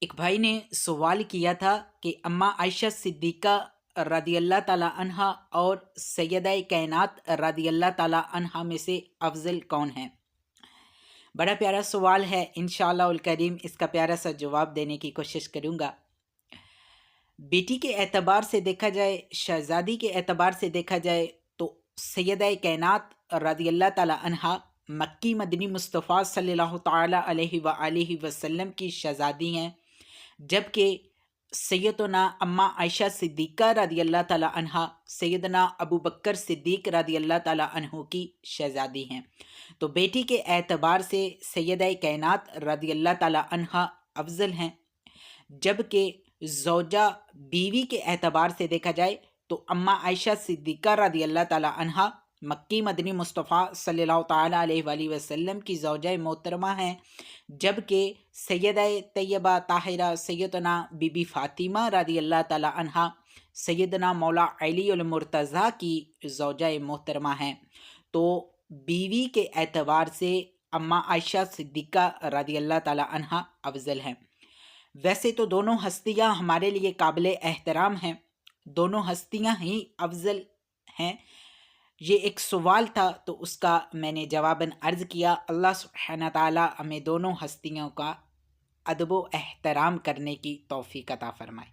ایک بھائی نے سوال کیا تھا کہ اماں عائشہ صدیقہ رضی اللہ تعالیٰ عنہا اور سیدہ کائنات رضی اللہ تعالیٰ عنہا میں سے افضل کون ہے؟ بڑا پیارا سوال ہے، انشاءاللہ الکریم اس کا پیارا سا جواب دینے کی کوشش کروں گا۔ بیٹی کے اعتبار سے دیکھا جائے، شہزادی کے اعتبار سے دیکھا جائے تو سیدہ کائنات رضی اللہ تعالیٰ عنہا مکی مدنی مصطفیٰ صلی اللہ تعالیٰ علیہ وآلہ وسلم کی شہزادی ہیں، جبکہ سیدنا اماں عائشہ صدیقہ رضی اللہ تعالیٰ عنہا سیدنا ابو بکر صدیق رضی اللہ تعالیٰ عنہ کی شہزادی ہیں۔ تو بیٹی کے اعتبار سے سیدہ کائنات رضی اللہ تعالیٰ عنہا افضل ہیں، جبکہ زوجہ بیوی کے اعتبار سے دیکھا جائے تو اماں عائشہ صدیقہ رضی اللہ تعالیٰ عنہا مکی مدنی مصطفیٰ صلی اللہ تعالیٰ علیہ وآلہ وسلم کی زوجہ محترمہ ہیں، جبکہ سیدہ طیبہ طاہرہ سیدنا بی بی فاطمہ رضی اللہ تعالیٰ عنہا سیدنا مولا علی المرتضیٰ کی زوجہ محترمہ ہیں۔ تو بیوی کے اعتبار سے اماں عائشہ صدیقہ رضی اللہ تعالیٰ عنہا افضل ہیں۔ ویسے تو دونوں ہستیاں ہمارے لیے قابل احترام ہیں، دونوں ہستیاں ہی افضل ہیں۔ یہ ایک سوال تھا تو اس کا میں نے جواباً عرض کیا۔ اللہ سبحانہ تعالیٰ ہمیں دونوں ہستیوں کا ادب و احترام کرنے کی توفیق عطا فرمائے۔